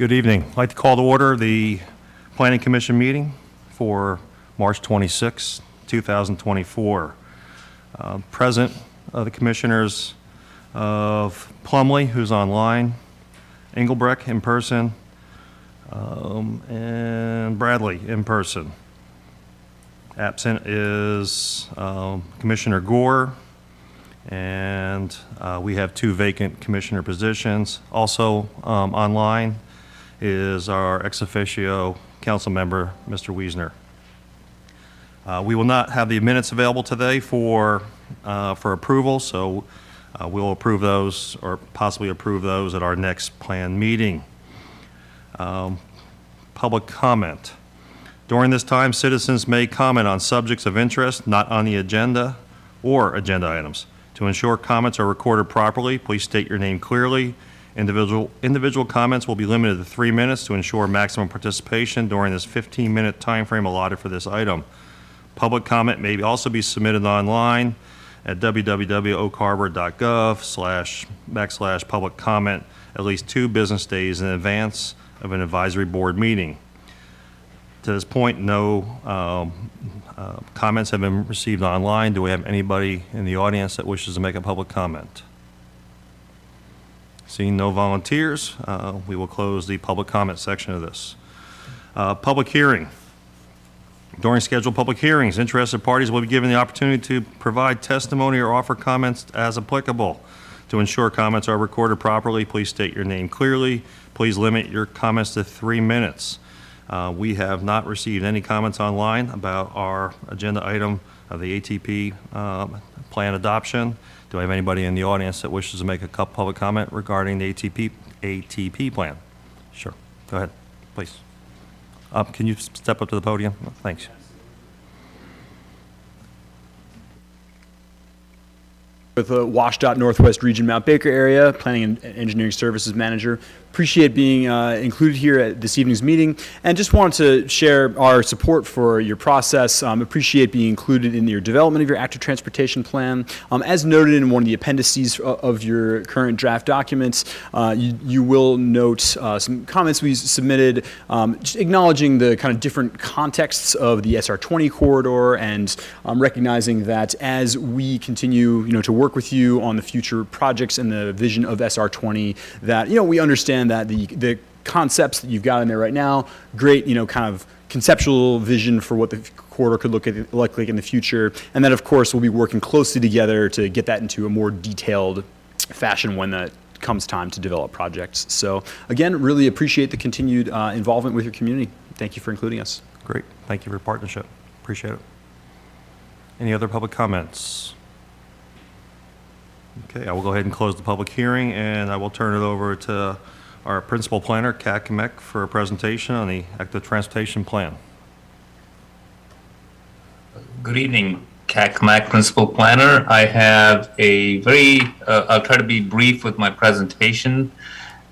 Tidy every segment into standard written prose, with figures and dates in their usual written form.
Good evening. I'd like to call to order the Planning Commission meeting for March 26, 2024. Present are the commissioners of Plumley, who's online, Engelbrecht in person, and Bradley in person. Absent is Commissioner Gore, and we have 2 vacant commissioner positions. Also online is our ex officio council member, Mr. Wiesner. We will not have the minutes available today for approval, so we'll approve those or possibly approve those at our next planned meeting. Public comment. During this time, citizens may comment on subjects of interest not on the agenda or agenda items. To ensure comments are recorded properly, please state your name clearly. Individual comments will be limited to 3 minutes to ensure maximum participation during this 15-minute time frame allotted for this item. Public comment may also be submitted online at www.oakharbor.gov/public comment at least 2 business days in advance of an advisory board meeting. To this point, no comments have been received online. Do we have anybody in the audience that wishes to make a public comment? Seeing no volunteers, we will close the public comment section of this. Public hearing. During scheduled public hearings, interested parties will be given the opportunity to provide testimony or offer comments as applicable. To ensure comments are recorded properly, please state your name clearly. Please limit your comments to 3 minutes. We have not received any comments online about our agenda item of the ATP plan adoption. Do I have anybody in the audience that wishes to make a public comment regarding the ATP plan? Sure, go ahead, please. Can you step up to the podium? Thanks. With the WashDOT Northwest Region Mount Baker area, Planning and Engineering Services Manager. Appreciate being included here at this evening's meeting, and just wanted to share our support for your process. Appreciate being included in your development of your active transportation plan. As noted in one of the appendices of your current draft documents, you will note some comments we submitted, just acknowledging the kind of different contexts of the SR20 corridor, and recognizing that as we continue, to work with you on the future projects and the vision of SR20, that we understand that the concepts that you've got in there right now, great, kind of conceptual vision for what the corridor could look like in the future, and that of course we'll be working closely together to get that into a more detailed fashion when that comes time to develop projects. So again, really appreciate the continued involvement with your community. Thank you for including us. Great, thank you for your partnership. Appreciate it. Any other public comments? Okay, I will go ahead and close the public hearing, and I will turn it over to our principal planner, Kat Kmek, for a presentation on the active transportation plan. Good evening, Kat Kmek, principal planner. I have a I'll try to be brief with my presentation.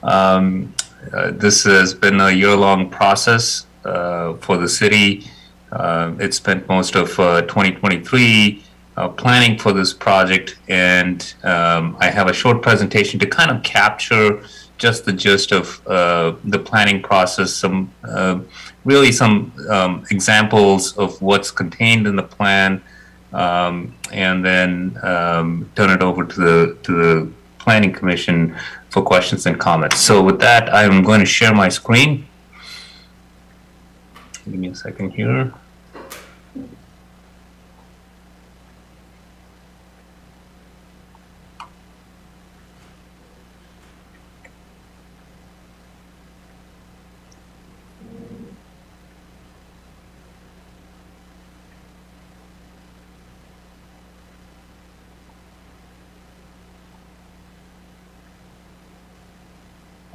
This has been a year-long process for the city. It spent most of 2023 planning for this project, and I have a short presentation to kind of capture just the gist of the planning process, some examples of what's contained in the plan, and then turn it over to the Planning Commission for questions and comments. So with that, I'm going to share my screen. Give me a second here.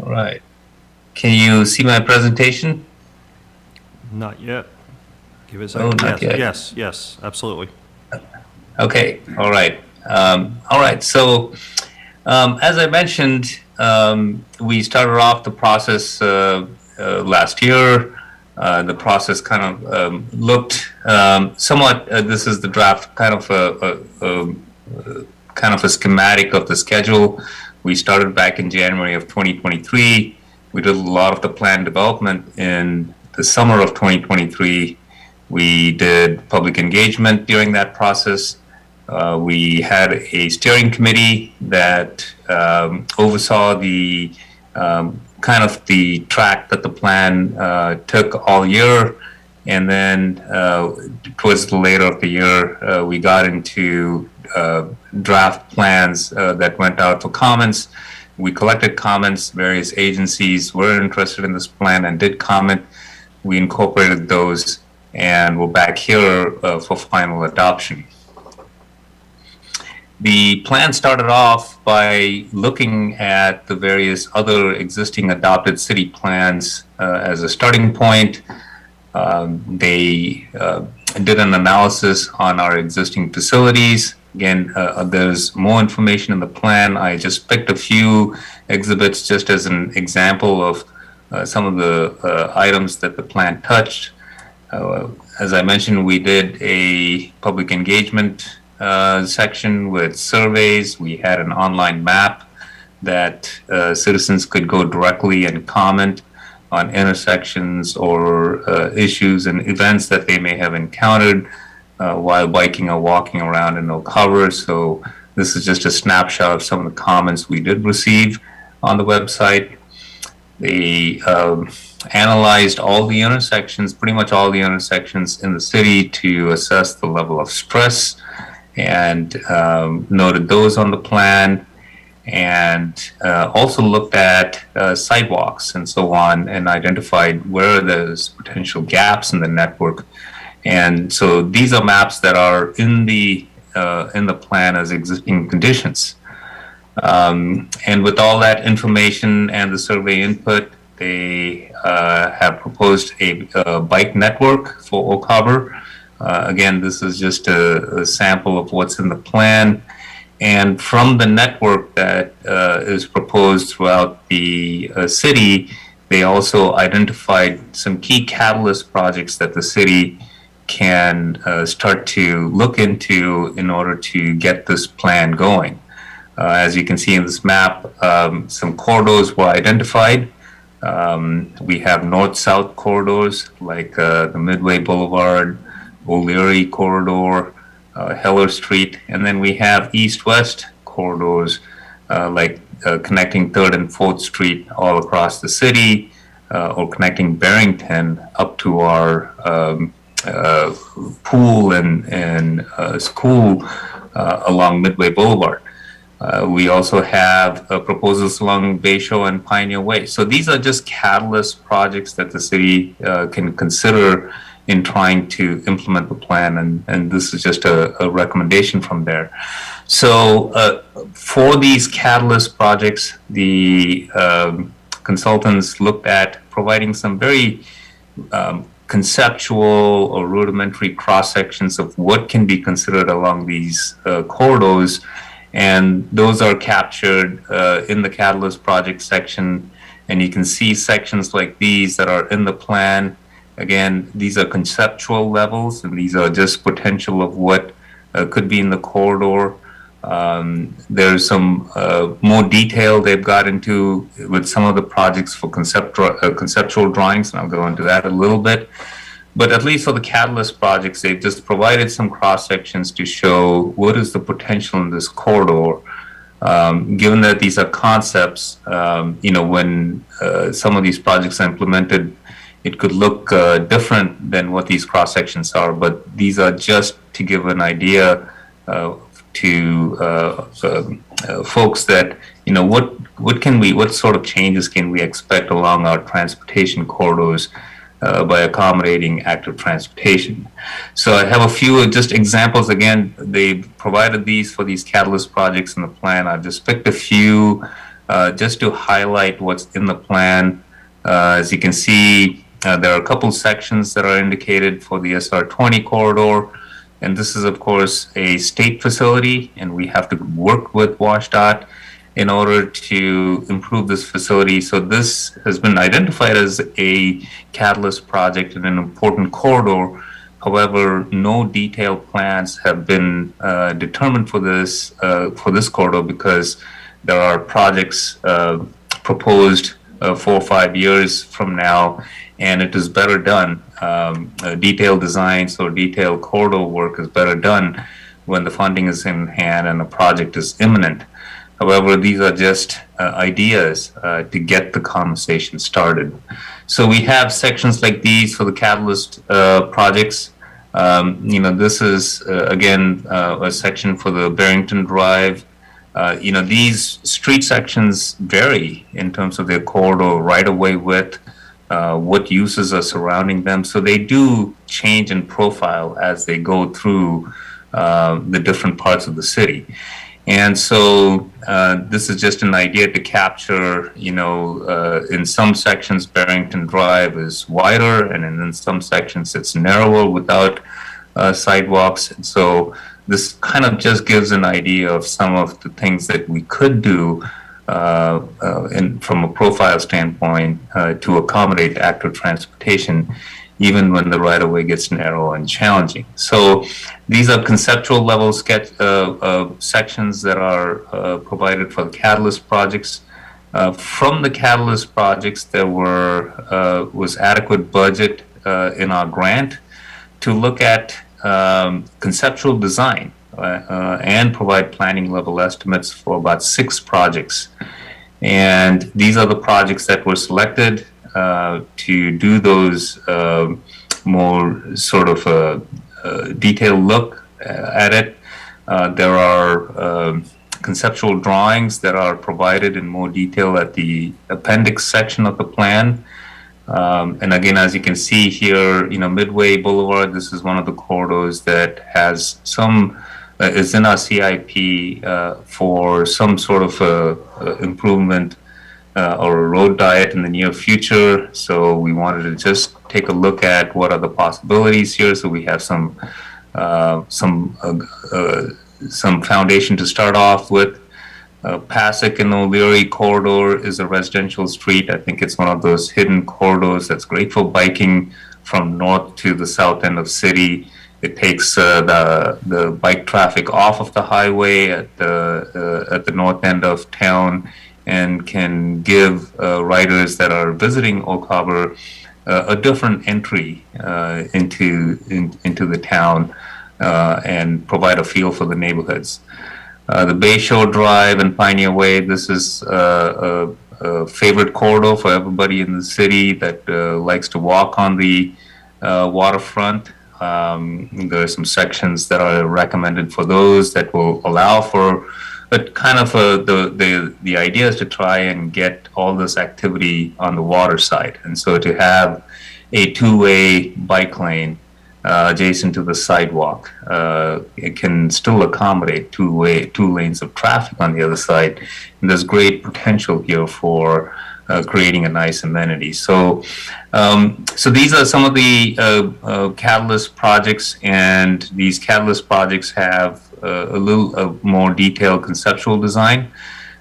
All right. Can you see my presentation? Not yet. Give it a Oh, second. not yet. Yes, absolutely. Okay. All right. All right. So, as I mentioned, we started off the process last year. The process kind of looked somewhat. This is the draft, kind of a schematic of the schedule. We started back in January of 2023. We did a lot of the plan development in the summer of 2023. We did public engagement during that process. We had a steering committee that oversaw the kind of the track that the plan took all year. And then towards the later of the year, we got into draft plans that went out for comments. We collected comments. Various agencies were interested in this plan and did comment. We incorporated those, and we're back here for final adoption. The plan started off by looking at the various other existing adopted city plans as a starting point. They did an analysis on our existing facilities. Again, there's more information in the plan. I just picked a few exhibits just as an example of some of the items that the plan touched. As I mentioned, we did a public engagement section with surveys. We had an online map that citizens could go directly and comment on intersections or issues and events that they may have encountered while biking or walking around in Oak Harbor. So this is just a snapshot of some of the comments we did receive on the website. They analyzed all the intersections, pretty much all the intersections in the city, to assess the level of stress, and noted those on the plan, and also looked at sidewalks and so on, and identified where there's potential gaps in the network. And so these are maps that are in the plan as existing conditions. And with all that information and the survey input, they have proposed a bike network for Oak Harbor. Again, this is just a sample of what's in the plan. And from the network that is proposed throughout the city, they also identified some key catalyst projects that the city can start to look into in order to get this plan going. As you can see in this map, some corridors were identified. We have north-south corridors like the Midway Boulevard, O'Leary Corridor, Heller Street, and then we have east-west corridors like connecting 3rd and 4th Street all across the city, or connecting Barrington up to our pool and school along Midway Boulevard. We also have proposals along Bayshore and Pioneer Way. So these are just catalyst projects that the city can consider in trying to implement the plan, and this is just a recommendation from there. So for these catalyst projects, the consultants looked at providing some very conceptual or rudimentary cross-sections of what can be considered along these corridors, and those are captured in the catalyst project section, and you can see sections like these that are in the plan. Again, these are conceptual levels, and these are just potential of what could be in the corridor. There's some more detail they've got into with some of the projects for conceptual drawings, and I'll go into that a little bit. But at least for the catalyst projects, they've just provided some cross sections to show what is the potential in this corridor. Given that these are concepts, when some of these projects are implemented, it could look different than what these cross sections are. But these are just to give an idea to folks that what sort of changes can we expect along our transportation corridors by accommodating active transportation. So I have a few just examples. Again, they provided these for these catalyst projects in the plan. I just picked a few just to highlight what's in the plan. As you can see, there are a couple sections that are indicated for the SR20 corridor. And this is, of course, a state facility, and we have to work with WashDOT in order to improve this facility. So this has been identified as a catalyst project in an important corridor. However, no detailed plans have been determined for this corridor because there are projects proposed 4 or 5 years from now, and it is better done. Detailed designs or detailed corridor work is better done when the funding is in hand and a project is imminent. However, these are just ideas to get the conversation started. So we have sections like these for the catalyst projects. This is, again, a section for the Barrington Drive. These street sections vary in terms of their corridor right-of-way width, what uses are surrounding them. So they do change in profile as they go through the different parts of the city. And so this is just an idea to capture, in some sections, Barrington Drive is wider, and in some sections it's narrower without sidewalks. And so this kind of just gives an idea of some of the things that we could do from a profile standpoint to accommodate active transportation, even when the right-of-way gets narrow and challenging. So these are conceptual level sketch sections that are provided for the catalyst projects. From the catalyst projects, there was adequate budget in our grant to look at conceptual design and provide planning level estimates for about 6 projects. And these are the projects that were selected to do those more sort of detailed look at it. There are conceptual drawings that are provided in more detail at the appendix section of the plan. And again, as you can see here, Midway Boulevard, this is one of the corridors that has is in our CIP for some sort of improvement or a road diet in the near future. So we wanted to just take a look at what are the possibilities here. So we have some foundation to start off with. Pasek and O'Leary corridor is a residential street. I think it's one of those hidden corridors that's great for biking from north to the south end of city. It takes the bike traffic off of the highway at the north end of town and can give riders that are visiting Oak Harbor a different entry into the town and provide a feel for the neighborhoods. The Bayshore Drive and Pioneer Way, this is a favorite corridor for everybody in the city that likes to walk on the waterfront. There are some sections that are recommended for those that will allow for, but kind of the idea is to try and get all this activity on the water side. And so to have a 2-way bike lane adjacent to the sidewalk, it can still accommodate 2 lanes of traffic on the other side. And there's great potential here for creating a nice amenity. So these are some of the catalyst projects, and these catalyst projects have a little more detailed conceptual design.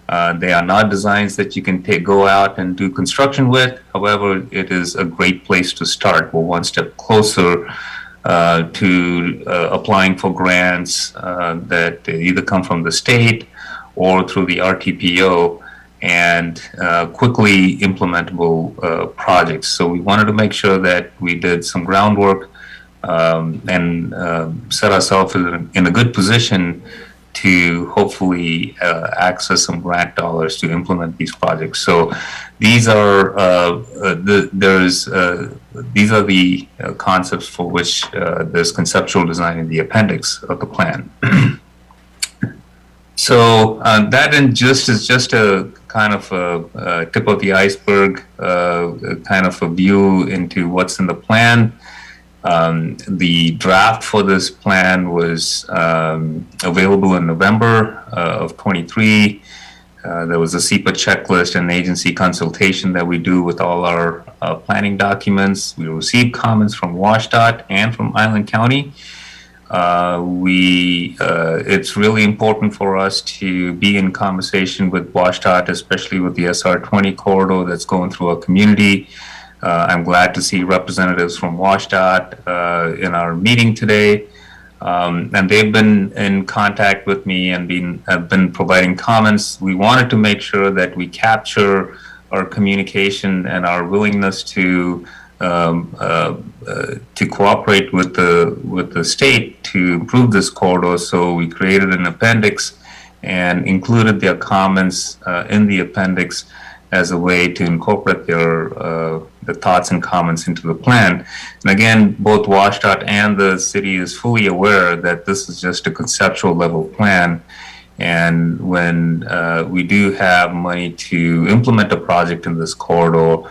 They are not designs that you can go out and do construction with. However, it is a great place to start. We're one step closer to applying for grants that either come from the state or through the RTPO, and quickly implementable projects. So we wanted to make sure that we did some groundwork and set ourselves in a good position to hopefully access some grant dollars to implement these projects. So these are these are the concepts for which there's conceptual design in the appendix of the plan. So that is just a kind of a tip of the iceberg, kind of a view into what's in the plan. The draft for this plan was available in November of 23. There was a SEPA checklist and agency consultation that we do with all our planning documents. We received comments from WashDOT and from Island County. It's really important for us to be in conversation with WashDOT, especially with the SR20 corridor that's going through our community. I'm glad to see representatives from WashDOT in our meeting today. And they've been in contact with me and have been providing comments. We wanted to make sure that we capture our communication and our willingness to cooperate with the state to improve this corridor. So we created an appendix and included their comments in the appendix as a way to incorporate the thoughts and comments into the plan. And again, both WashDOT and the city is fully aware that this is just a conceptual level plan. And when we do have money to implement a project in this corridor,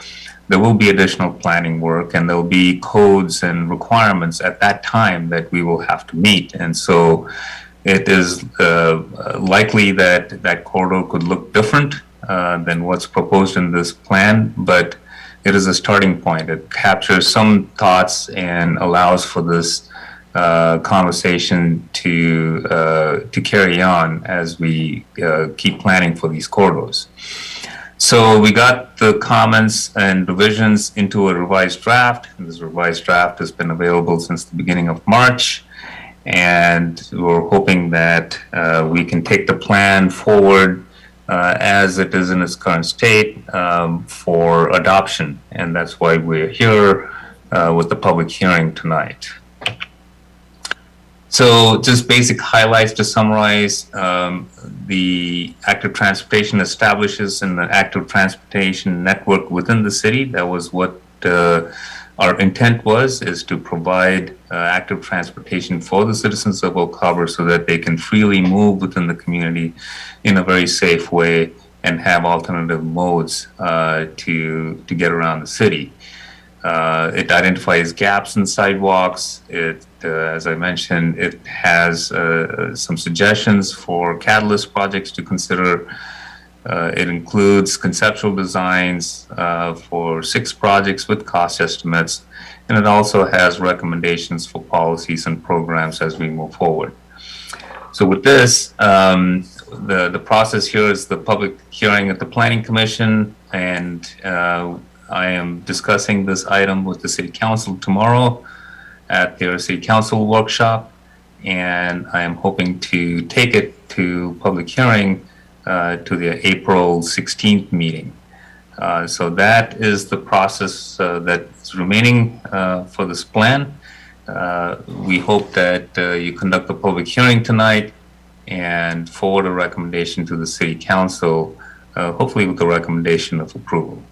there will be additional planning work, and there'll be codes and requirements at that time that we will have to meet. And so it is likely that that corridor could look different than what's proposed in this plan, but it is a starting point. It captures some thoughts and allows for this conversation to carry on as we keep planning for these corridors. So we got the comments and revisions into a revised draft, and this revised draft has been available since the beginning of March. And we're hoping that we can take the plan forward as it is in its current state for adoption. And that's why we're here with the public hearing tonight. So just basic highlights to summarize. The active transportation establishes an active transportation network within the city. That was what our intent is to provide active transportation for the citizens of Oak Harbor so that they can freely move within the community in a very safe way and have alternative modes to get around the city. It identifies gaps in sidewalks. As I mentioned, it has some suggestions for catalyst projects to consider. It includes conceptual designs for 6 projects with cost estimates, and it also has recommendations for policies and programs as we move forward. So with this, the process here is the public hearing at the Planning Commission, and I am discussing this item with the City Council tomorrow at their City Council workshop, and I am hoping to take it to public hearing to the April 16th meeting. So that is the process that's remaining for this plan. We hope that you conduct the public hearing tonight and forward a recommendation to the City Council, hopefully with the recommendation of approval.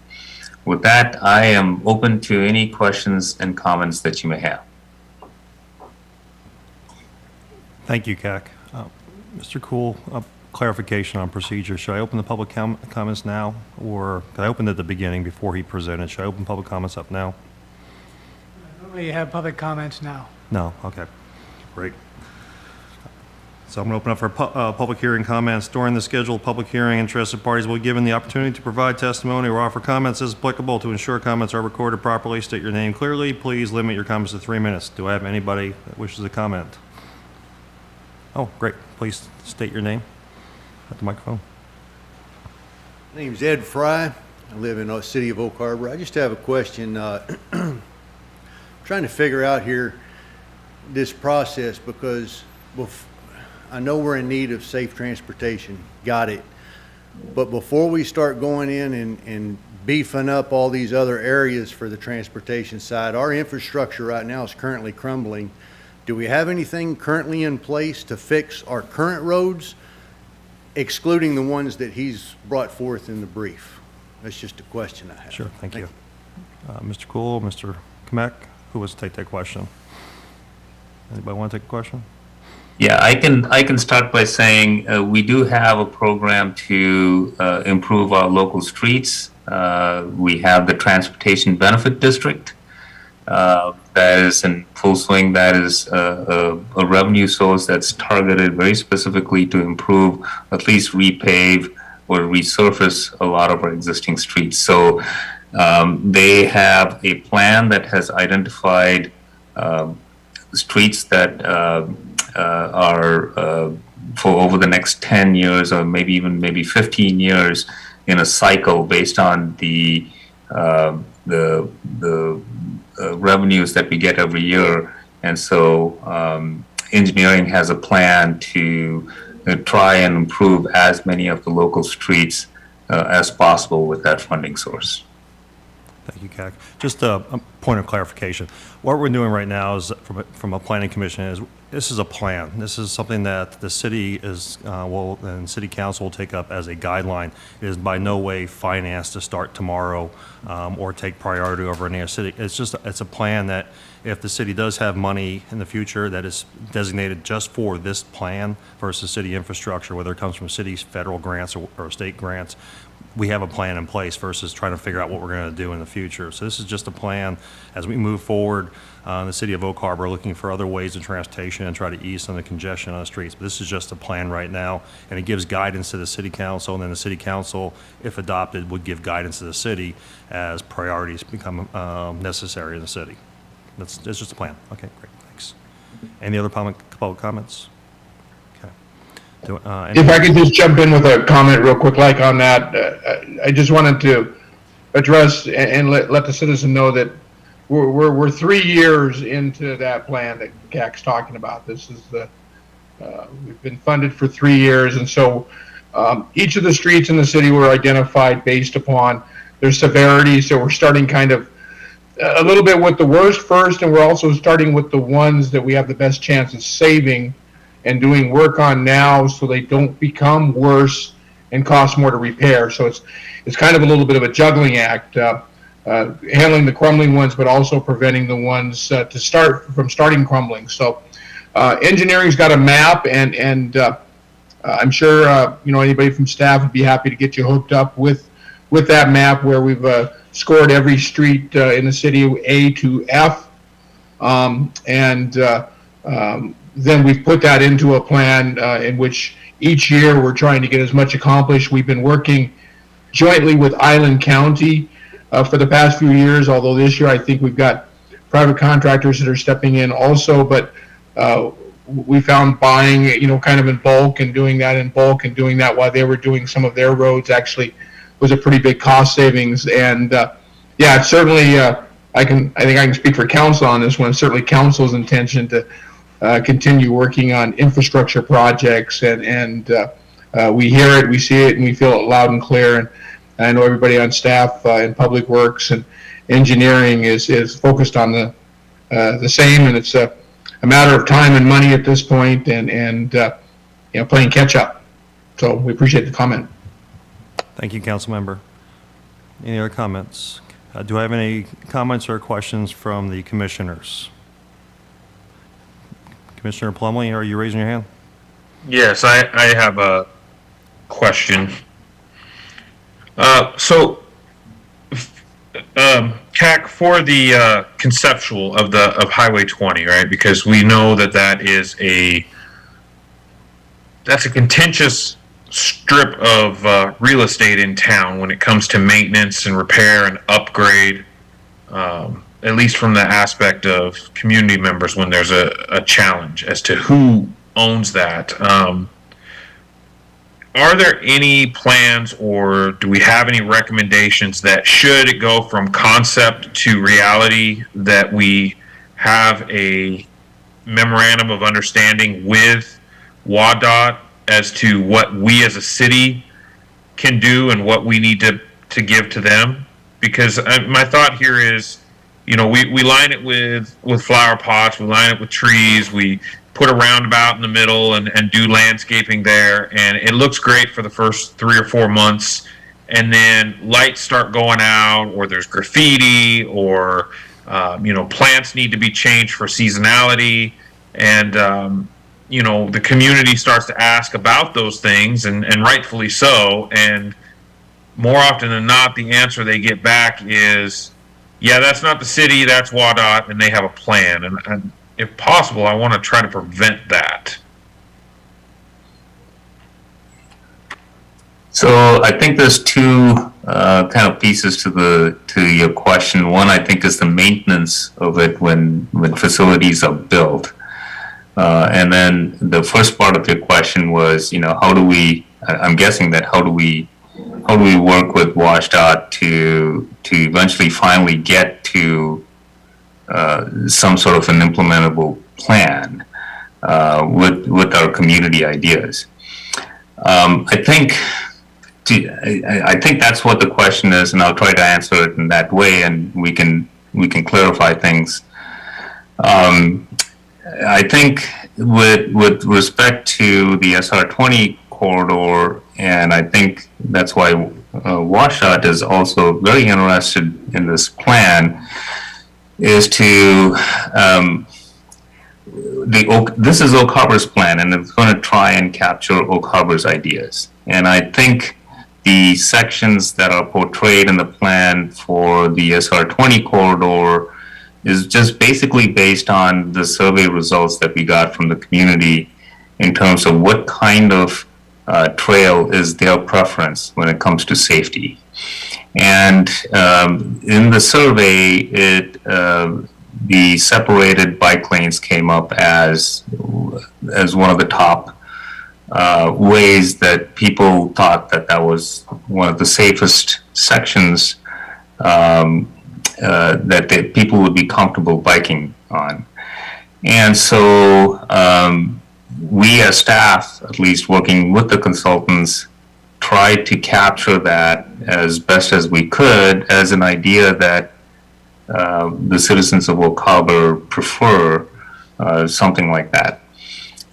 With that, I am open to any questions and comments that you may have. Thank you, CAC. Mr. Cool, clarification on procedure. Should I open the public comments now, or could I open it at the beginning before he presented? Should I open public comments up now? Normally you have public comments now. No? Okay, great. So I'm going to open up for public hearing comments. During the scheduled public hearing, interested parties will be given the opportunity to provide testimony or offer comments as applicable. To ensure comments are recorded properly, state your name clearly. Please limit your comments to 3 minutes. Do I have anybody that wishes to comment? Oh, great. Please state your name at the microphone. My name's Ed Fry. I live in the city of Oak Harbor. I just have a question. Trying to figure out here this process because I know we're in need of safe transportation. Got it. But before we start going in and beefing up all these other areas for the transportation side, our infrastructure right now is currently crumbling. Do we have anything currently in place to fix our current roads, excluding the ones that he's brought forth in the brief? That's just a question I have. Sure, thank you. Mr. Cool, Mr. Kamek, who wants to take that question? Anybody want to take a question? Yeah, I can start by saying we do have a program to improve our local streets. We have the Transportation Benefit District that is in full swing. That is a revenue source that's targeted very specifically to improve, at least repave or resurface a lot of our existing streets. So they have a plan that has identified streets that are for over the next 10 years or maybe 15 years in a cycle based on the revenues that we get every year. And so engineering has a plan to try and improve as many of the local streets as possible with that funding source. Thank you, CAC. Just a point of clarification. What we're doing right now is, from a planning commission, is this is a plan. This is something that the city is, and city council will take up as a guideline. It is by no way financed to start tomorrow or take priority over any other city. It's a plan that if the city does have money in the future that is designated just for this plan versus city infrastructure, whether it comes from cities, federal grants, or state grants, we have a plan in place versus trying to figure out what we're going to do in the future. So this is just a plan as we move forward. The city of Oak Harbor looking for other ways of transportation and try to ease some of the congestion on the streets. But this is just a plan right now, and it gives guidance to the city council, and then the city council, if adopted, would give guidance to the city as priorities become necessary in the city. It's just a plan. Okay, great, thanks. Any other public comments? If I could just jump in with a comment real quick, like on that, I just wanted to address and let the citizen know that we're 3 years into that plan that CAC's talking about. This is we've been funded for 3 years, and so each of the streets in the city were identified based upon their severity. So we're starting kind of a little bit with the worst first, and we're also starting with the ones that we have the best chance of saving and doing work on now so they don't become worse and cost more to repair. So it's kind of a little bit of a juggling act, handling the crumbling ones, but also preventing the ones to start from starting crumbling. So engineering's got a map, and I'm sure anybody from staff would be happy to get you hooked up with that map where we've scored every street in the city A to F, then we've put that into a plan in which each year we're trying to get as much accomplished. We've been working jointly with Island County for the past few years, although this year I think we've got private contractors that are stepping in also, but we found buying, kind of in bulk and doing that while they were doing some of their roads actually was a pretty big cost savings. And yeah, certainly I think I can speak for council on this one. Certainly council's intention to continue working on infrastructure projects, and we hear it, we see it, and we feel it loud and clear. And I know everybody on staff in public works and engineering is focused on the same, and it's a matter of time and money at this point, and playing catch up. So we appreciate the comment. Thank you, council member. Any other comments? Do I have any comments or questions from the commissioners? Commissioner Plumley, are you raising your hand? Yes, I have a question. CAC, for the conceptual of Highway 20, right? Because we know that's a contentious strip of real estate in town when it comes to maintenance and repair and upgrade. At least from the aspect of community members when there's a challenge as to who owns that. Are there any plans, or do we have any recommendations that should it go from concept to reality, that we have a memorandum of understanding with WADOT as to what we as a city can do and what we need to give to them? Because my thought here is, we line it with flower pots, we line it with trees, we put a roundabout in the middle and do landscaping there, and it looks great for the first 3 or 4 months, and then lights start going out, or there's graffiti, or plants need to be changed for seasonality, and the community starts to ask about those things, and rightfully so, and more often than not, the answer they get back is, yeah, that's not the city, that's WADOT, and they have a plan. And if possible, I want to try to prevent that. So I think there's two kind of pieces to your question. One, I think, is the maintenance of it when facilities are built. And then the first part of your question was, how do we work with WashDOT to eventually finally get to some sort of an implementable plan with our community ideas. I think I think that's what the question is, and I'll try to answer it in that way, and we can clarify things. I think with respect to the SR20 corridor, and I think that's why WashDOT is also very interested in this plan, is to this is Oak Harbor's plan, and it's going to try and capture Oak Harbor's ideas. And I think the sections that are portrayed in the plan for the SR20 corridor is just basically based on the survey results that we got from the community in terms of what kind of trail is their preference when it comes to safety. And in the survey, the separated bike lanes came up as one of the top ways that people thought that was one of the safest sections that people would be comfortable biking on. And so we as staff, at least working with the consultants, tried to capture that as best as we could as an idea that the citizens of Oak Harbor prefer something like that.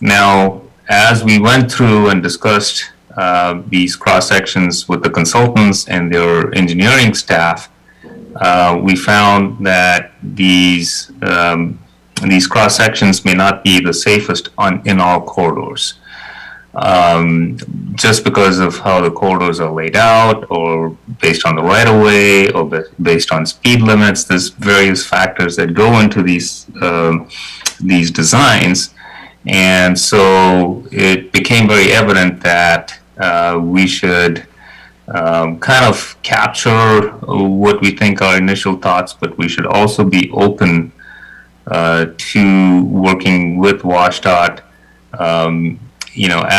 Now, as we went through and discussed these cross-sections with the consultants and their engineering staff, we found that these cross-sections may not be the safest in all corridors. Just because of how the corridors are laid out, or based on the right-of-way, or based on speed limits. There's various factors that go into these designs, and so it became very evident that we should kind of capture what we think are initial thoughts, but we should also be open to working with WashDOT.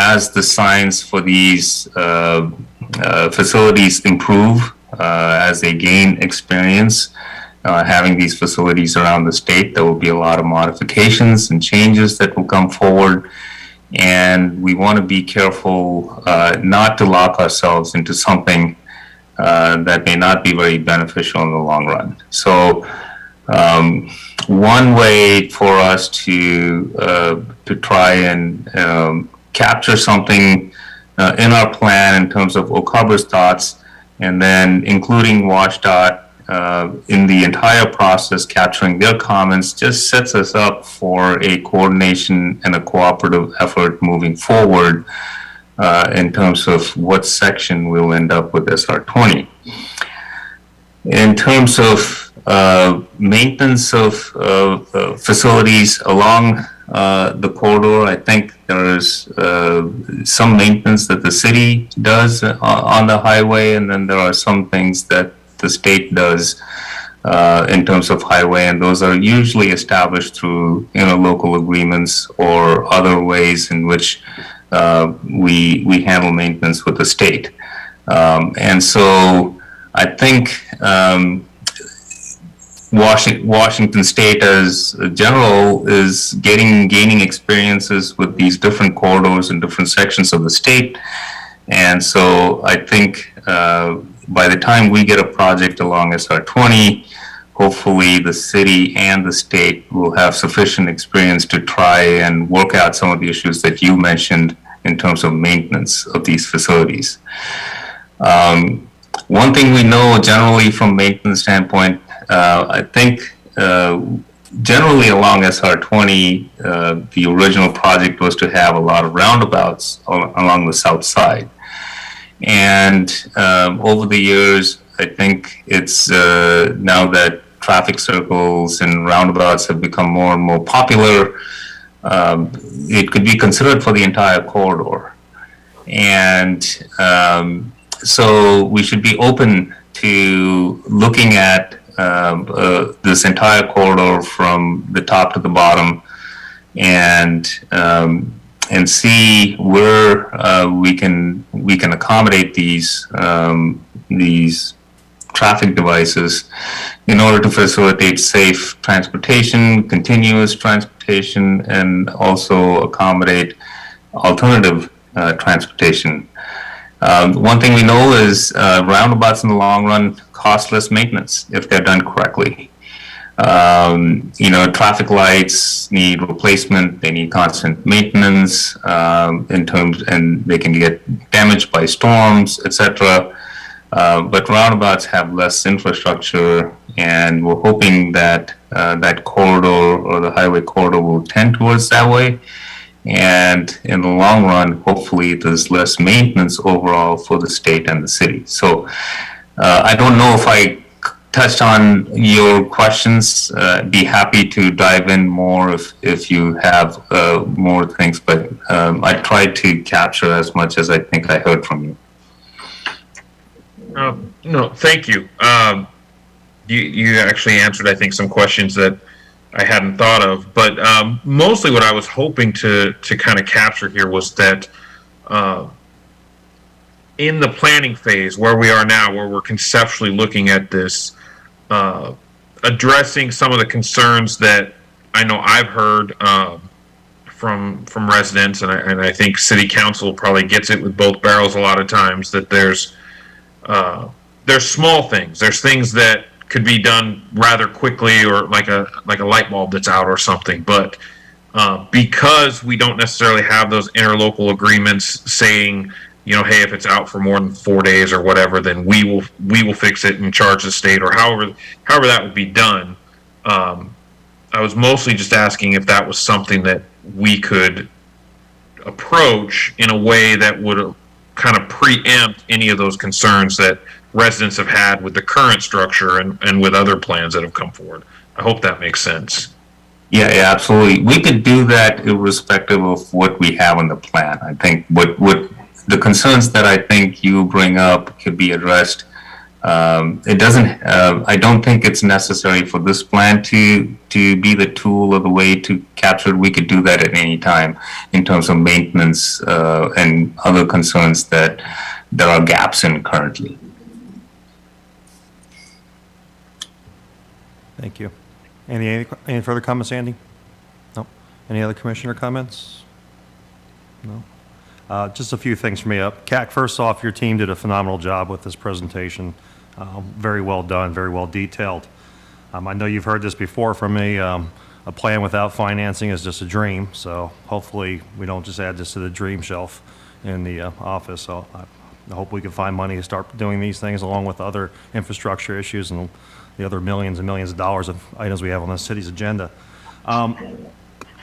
As the signs for these facilities improve, as they gain experience having these facilities around the state, there will be a lot of modifications and changes that will come forward. And we want to be careful not to lock ourselves into something that may not be very beneficial in the long run. So one way for us to try and capture something in our plan in terms of Oak Harbor's thoughts, and then including WashDOT in the entire process, capturing their comments, just sets us up for a coordination and a cooperative effort moving forward in terms of what section we'll end up with SR20. In terms of maintenance of facilities along the corridor, I think there is some maintenance that the city does on the highway, and then there are some things that the state does in terms of highway, and those are usually established through local agreements or other ways in which we handle maintenance with the state. And so I think Washington State as a general is gaining experiences with these different corridors in different sections of the state. And so I think by the time we get a project along SR20, hopefully the city and the state will have sufficient experience to try and work out some of the issues that you mentioned in terms of maintenance of these facilities. One thing we know generally from maintenance standpoint, I think generally along SR20, the original project was to have a lot of roundabouts along the south side. And over the years, I think it's now that traffic circles and roundabouts have become more and more popular, it could be considered for the entire corridor. And so we should be open to looking at this entire corridor from the top to the bottom, and see where we can accommodate these traffic devices in order to facilitate safe transportation, continuous transportation, and also accommodate alternative transportation. One thing we know is roundabouts in the long run cost less maintenance if they're done correctly. Traffic lights need replacement, they need constant maintenance, and they can get damaged by storms, etc. But roundabouts have less infrastructure, and we're hoping that that corridor or the highway corridor will tend towards that way. And in the long run, hopefully there's less maintenance overall for the state and the city. So I don't know if I touched on your questions. Be happy to dive in more if you have more things, but I tried to capture as much as I think I heard from you. No, thank you. You actually answered, I think, some questions that I hadn't thought of. But mostly what I was hoping to kind of capture here was that in the planning phase where we are now, where we're conceptually looking at this, addressing some of the concerns that I know I've heard from residents, and I think City Council probably gets it with both barrels a lot of times, that there's small things. There's things that could be done rather quickly, or like a light bulb that's out or something. But because we don't necessarily have those interlocal agreements saying, hey, if it's out for more than 4 days or whatever, then we will fix it and charge the state, or however that would be done. I was mostly just asking if that was something that we could approach in a way that would kind of preempt any of those concerns that residents have had with the current structure and with other plans that have come forward. I hope that makes sense. Yeah, absolutely. We could do that irrespective of what we have in the plan. I think what the concerns that I think you bring up could be addressed. It doesn't. I don't think it's necessary for this plan to be the tool or the way to capture it. We could do that at any time in terms of maintenance and other concerns that there are gaps in currently. Thank you. Any further comments, Andy? No. Any other commissioner comments? No. Just a few things for me up. CAC, first off, your team did a phenomenal job with this presentation. Very well done, very well detailed. I know you've heard this before from me. A plan without financing is just a dream. So hopefully we don't just add this to the dream shelf in the office. So I hope we can find money to start doing these things along with other infrastructure issues and the other millions and millions of dollars of items we have on the city's agenda. I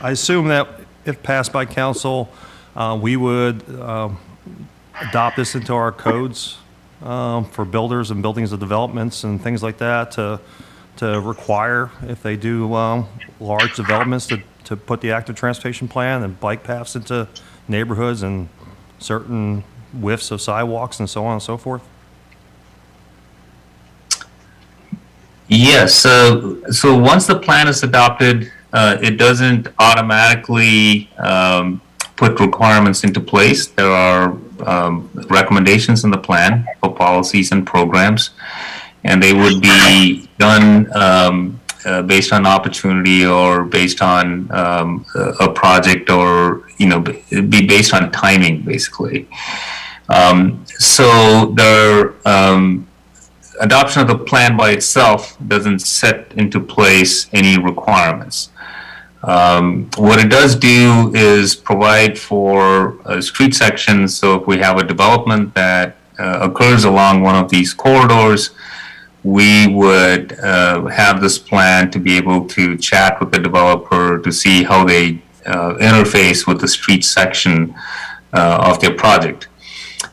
assume that if passed by council, we would adopt this into our codes for builders and buildings and developments and things like that to require, if they do large developments, to put the active transportation plan and bike paths into neighborhoods and certain widths of sidewalks and so on and so forth? Yes. So once the plan is adopted, it doesn't automatically put requirements into place. There are recommendations in the plan for policies and programs, and they would be done based on opportunity or based on a project, or it'd be based on timing, basically. So the adoption of the plan by itself doesn't set into place any requirements. What it does do is provide for street sections. So if we have a development that occurs along one of these corridors, we would have this plan to be able to chat with the developer to see how they interface with the street section of their project.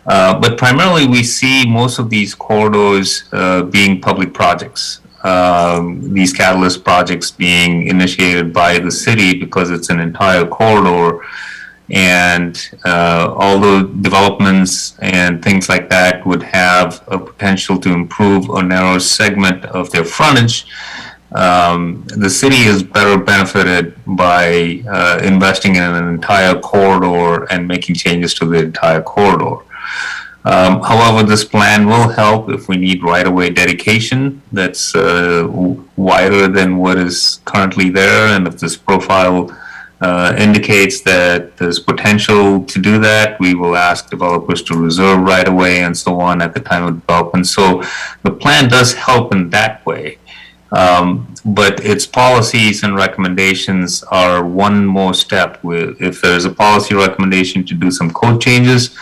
But primarily we see most of these corridors being public projects. These catalyst projects being initiated by the city because it's an entire corridor, and although developments and things like that would have a potential to improve a narrow segment of their frontage, the city is better benefited by investing in an entire corridor and making changes to the entire corridor. However, this plan will help if we need right-of-way dedication that's wider than what is currently there, and if this profile indicates that there's potential to do that, we will ask developers to reserve right away and so on at the time of development. So the plan does help in that way. But its policies and recommendations are one more step. If there's a policy recommendation to do some code changes,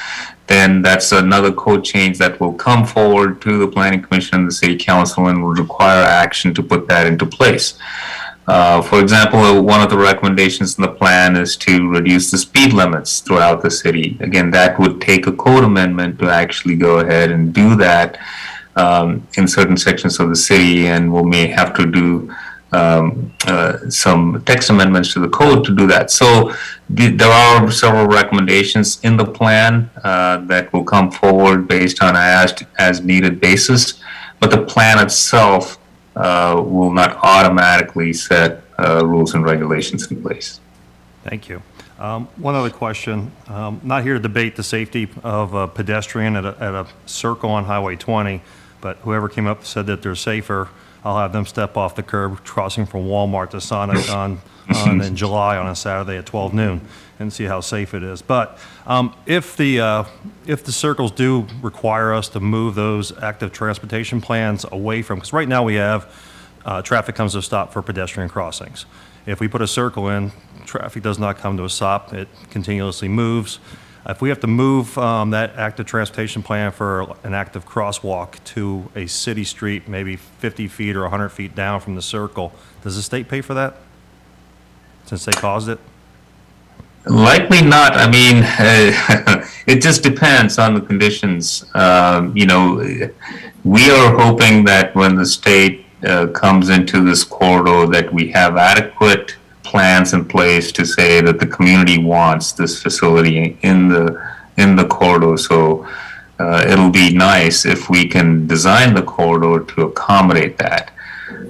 then that's another code change that will come forward to the Planning Commission and the City Council and will require action to put that into place. For example, one of the recommendations in the plan is to reduce the speed limits throughout the city. Again, that would take a code amendment to actually go ahead and do that in certain sections of the city, and we may have to do some text amendments to the code to do that. So there are several recommendations in the plan that will come forward based on as needed basis, but the plan itself will not automatically set rules and regulations in place. Thank you. One other question. Not here to debate the safety of a pedestrian at a circle on Highway 20, but whoever came up said that they're safer, I'll have them step off the curb crossing from Walmart to Sonic in July on a Saturday at 12 noon and see how safe it is. But if the circles do require us to move those active transportation plans away from, because right now we have traffic comes to a stop for pedestrian crossings. If we put a circle in, traffic does not come to a stop, it continuously moves. If we have to move that active transportation plan for an active crosswalk to a city street, maybe 50 feet or 100 feet down from the circle, does the state pay for that, since they caused it? Likely not. I mean, it just depends on the conditions. You know, we are hoping that when the state comes into this corridor, that we have adequate plans in place to say that the community wants this facility in the corridor. So it'll be nice if we can design the corridor to accommodate that.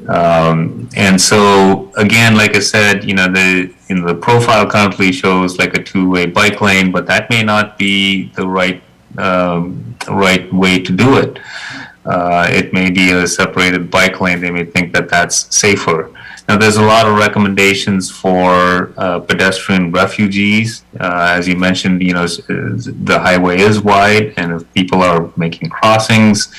And so again, like I said, you know, the profile currently shows like a two-way bike lane, but that may not be the right way to do it. It may be a separated bike lane. They may think that that's safer. Now, there's a lot of recommendations for pedestrian refugees. As you mentioned, you know, the highway is wide, and if people are making crossings,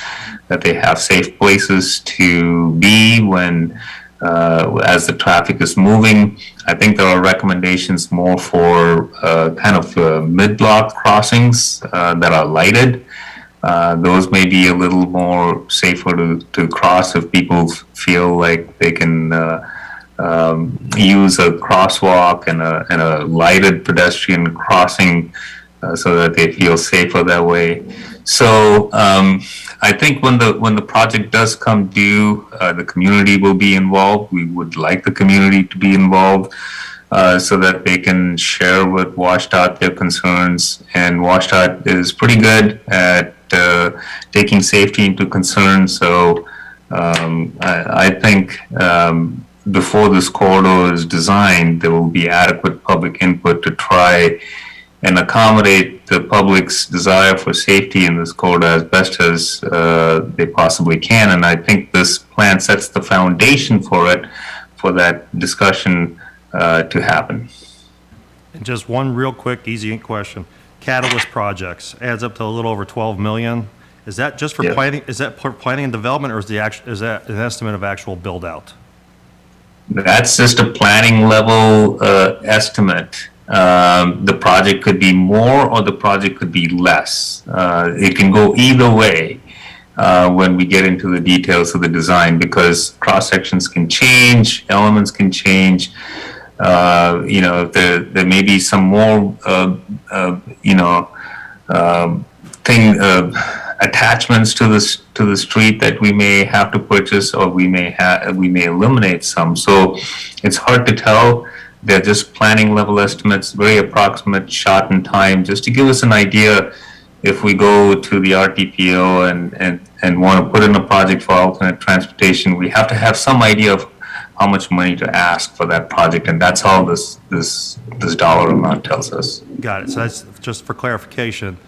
that they have safe places to be when, as the traffic is moving. I think there are recommendations more for kind of mid-block crossings that are lighted. Those may be a little more safer to cross if people feel like they can use a crosswalk and a lighted pedestrian crossing so that they feel safer that way. So I think when the project does come due, the community will be involved. We would like the community to be involved so that they can share with WashDOT their concerns. And WashDOT is pretty good at taking safety into concern. So I think before this corridor is designed, there will be adequate public input to try and accommodate the public's desire for safety in this corridor as best as they possibly can. And I think this plan sets the foundation for it, for that discussion to happen. And just one real quick, easy question. Catalyst projects adds up to a little over 12 million. Is that just for planning? Is that for planning and development, or is that an estimate of actual build out? That's just a planning level estimate. The project could be more or the project could be less. It can go either way when we get into the details of the design, because cross sections can change, elements can change. You know, there may be some more, attachments to the street that we may have to purchase, or we may eliminate some. So it's hard to tell. They're just planning level estimates, very approximate, shot in time, just to give us an idea. If we go to the RTPO and want to put in a project for alternate transportation, we have to have some idea of how much money to ask for that project, and that's all this dollar amount tells us. Got it. So that's just for clarification.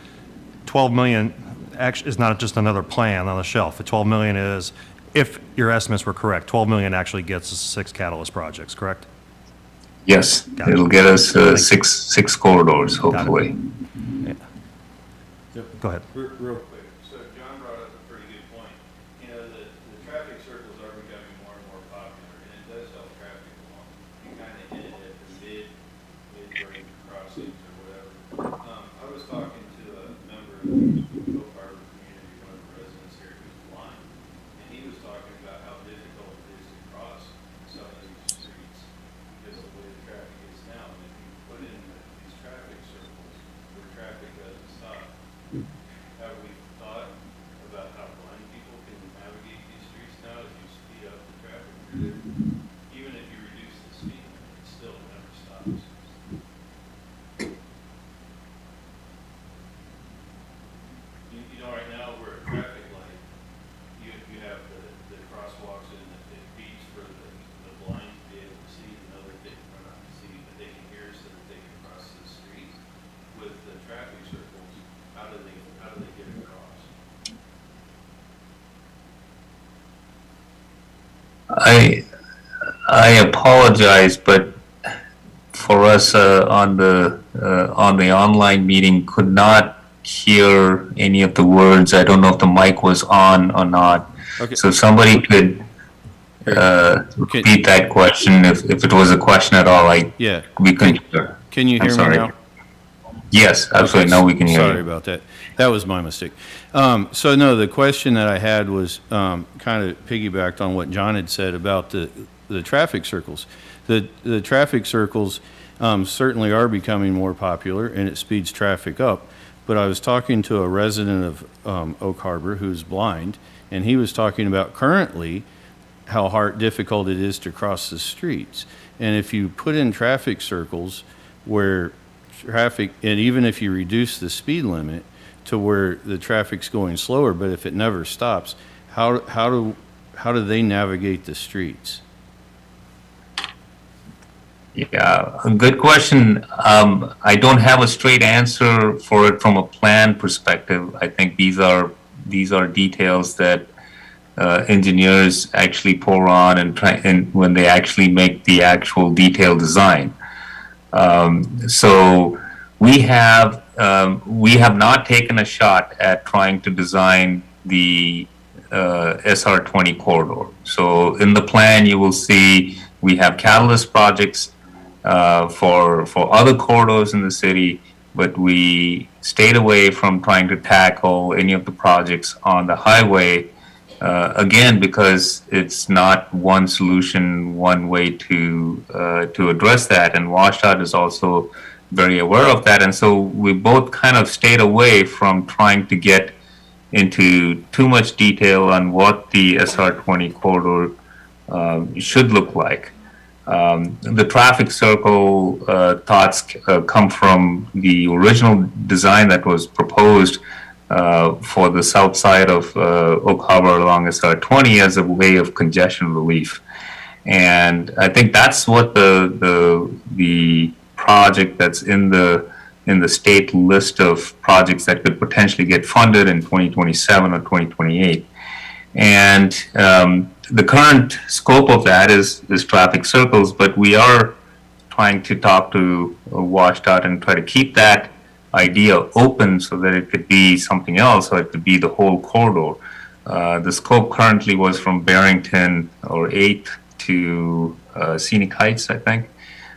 12 million actually is not just another plan on the shelf. The 12 million is, if your estimates were correct, 12 million actually gets us 6 catalyst projects, correct? Yes, Gotcha. it'll get us six corridors, hopefully. Go ahead. Real quick, so John brought up a pretty good point. You know, the traffic circles are becoming more and more popular, and it does help traffic along. You kind of hit it at the mid-grade crossings or whatever. I was talking to a member of the Oak Harbor community, one of the residents here who's blind, and he was talking about how difficult it is to cross some of these streets because of the way the traffic is now. And if you put in these traffic circles where traffic doesn't stop, have we thought about how blind people can navigate these streets now as you speed up the traffic? Even if you reduce the speed, it still never stops. You know, right now, we're at traffic light, you have the crosswalks and it beats for the blind to be able to see, and know that they can run out to see, but they can hear so that they can cross the street. With the traffic circles, how do they get across? I apologize, but for us on the online meeting, could not hear any of the words. I don't know if the mic was on or not. Okay. So somebody could repeat that question if it was a question at all. Yeah. We couldn't hear. Can you I'm hear me sorry. now? Yes, absolutely. Okay, Now we can hear Sorry you. about that. That was my mistake. So no, the question that I had was kind of piggybacked on what John had said about the traffic circles. The traffic circles certainly are becoming more popular, and it speeds traffic up. But I was talking to a resident of Oak Harbor who's blind, and he was talking about currently how difficult it is to cross the streets. And if you put in traffic circles where traffic, and even if you reduce the speed limit to where the traffic's going slower, but if it never stops, how do they navigate the streets? Yeah, a good question. I don't have a straight answer for it from a plan perspective. I think these are details that engineers actually pour on and when they actually make the actual detailed design. So we have not taken a shot at trying to design the SR20 corridor. So in the plan, you will see we have catalyst projects for other corridors in the city, but we stayed away from trying to tackle any of the projects on the highway, again, because it's not one solution, one way to address that, and WashDOT is also very aware of that, and so we both kind of stayed away from trying to get into too much detail on what the SR20 corridor should look like. The traffic circle thoughts come from the original design that was proposed for the south side of Oak Harbor along SR20 as a way of congestion relief. And I think that's what the project that's in the state list of projects that could potentially get funded in 2027 or 2028. And the current scope of that is traffic circles, but we are trying to talk to WashDOT and try to keep that idea open so that it could be something else, or it could be the whole corridor. The scope currently was from Barrington or 8th to Scenic Heights, I think.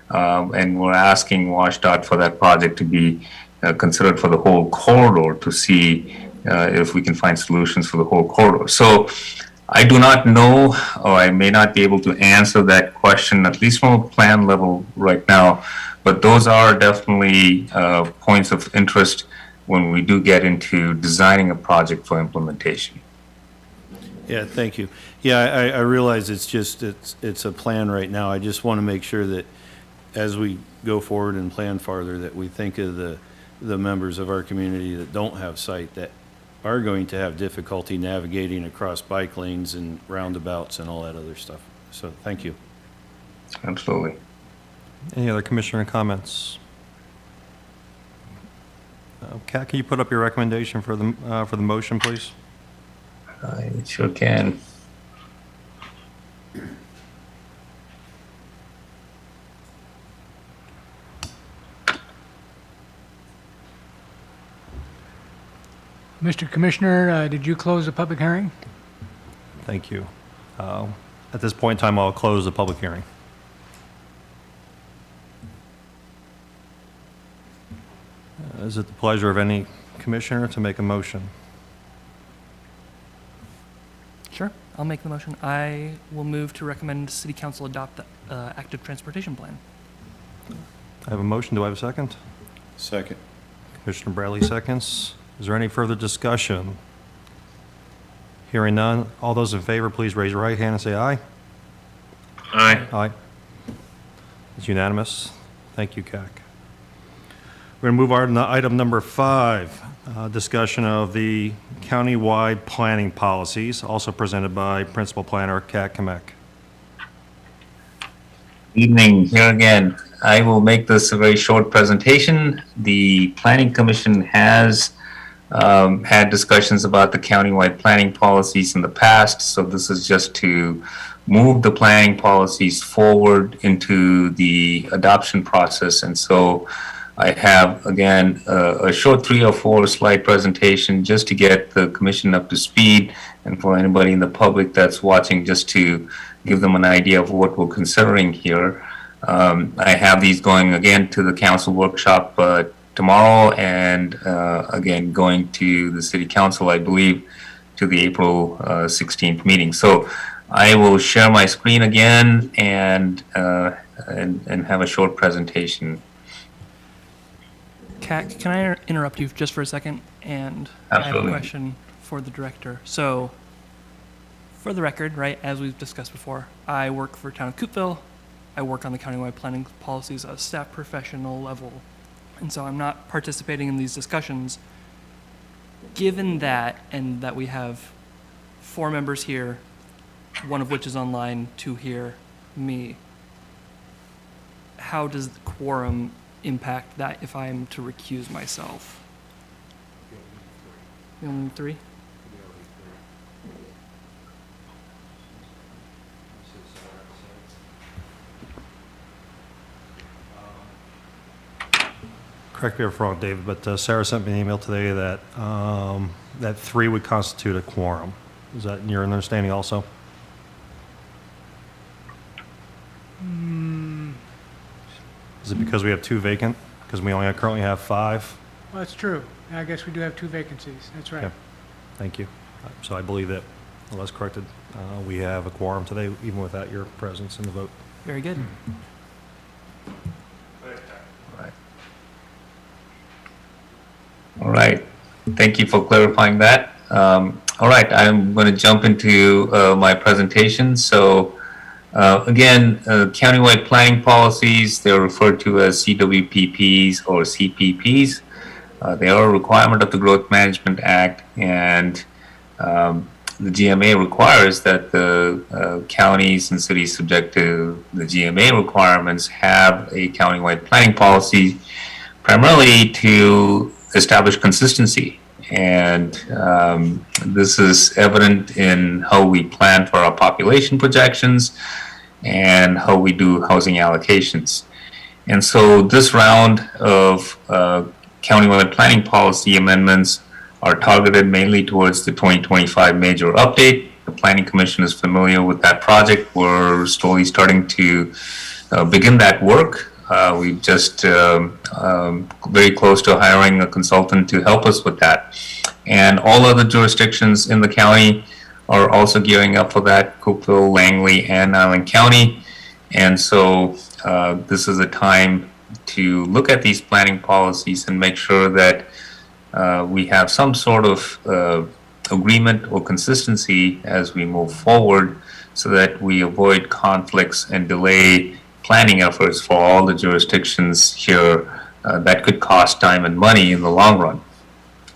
And we're asking WashDOT for that project to be considered for the whole corridor to see if we can find solutions for the whole corridor. So I do not know, or I may not be able to answer that question, at least from a plan level right now, but those are definitely points of interest when we do get into designing a project for implementation. Yeah, thank you. Yeah, I realize it's a plan right now. I just want to make sure that as we go forward and plan farther, that we think of the members of our community that don't have sight, that are going to have difficulty navigating across bike lanes and roundabouts and all that other stuff. So thank you. Absolutely. Any other commissioner comments? Kat, can you put up your recommendation for the motion, please? I sure can. Mr. Commissioner, did you close the public hearing? Thank you. At this point in time, I'll close the public hearing. Is it the pleasure of any commissioner to make a motion? Sure, I'll make the motion. I will move to recommend City Council adopt the active transportation plan. I have a motion. Do I have a second? Second. Commissioner Bradley seconds. Is there any further discussion? Hearing none. All those in favor, please raise your right hand and say aye. Aye. Aye. It's unanimous. Thank you, CAC. We're going to move on to item number 5, discussion of the countywide planning policies, also presented by Principal Planner CAC Kamek. Evening, here again. I will make this a very short presentation. The Planning Commission has had discussions about the countywide planning policies in the past, so this is just to move the planning policies forward into the adoption process. And so I have, again, a short 3 or 4 slide presentation just to get the commission up to speed, and for anybody in the public that's watching, just to give them an idea of what we're considering here. I have these going again to the council workshop tomorrow, and again going to the city council, I believe, to the April 16th meeting. So I will share my screen again and have a short presentation. Kat, can I interrupt you just for a second? And I have Absolutely. a question for the director. So, for the record, right, as we've discussed before, I work for Town of Coopville. I work on the countywide planning policies at a staff professional level. And so I'm not participating in these discussions. Given that, and that we have 4 members here, one of which is online, 2 here, me, how does the quorum impact that if I'm to recuse myself? You only need 3? Correct me if I'm wrong, David, but Sarah sent me an email today that that 3 would constitute a quorum. Is that in your understanding also? Is it because we have 2 vacant? Because we only currently have 5? Well, that's true. I guess we do have 2 vacancies. That's right. Okay. Thank you. So I believe that, unless corrected, we have a quorum today, even without your presence in the vote. Very good. All right. Thank you for clarifying that. All right, I'm going to jump into my presentation. So again, countywide planning policies, they're referred to as CWPPs or CPPs. They are a requirement of the Growth Management Act, and the GMA requires that the counties and cities subject to the GMA requirements have a countywide planning policy, primarily to establish consistency. And this is evident in how we plan for our population projections and how we do housing allocations. And so this round of countywide planning policy amendments are targeted mainly towards the 2025 major update. The Planning Commission is familiar with that project. We're slowly starting to begin that work. We've just very close to hiring a consultant to help us with that. And all other jurisdictions in the county are also gearing up for that, Cookville, Langley, and Island County. And so this is a time to look at these planning policies and make sure that we have some sort of agreement or consistency as we move forward, so that we avoid conflicts and delay planning efforts for all the jurisdictions here that could cost time and money in the long run.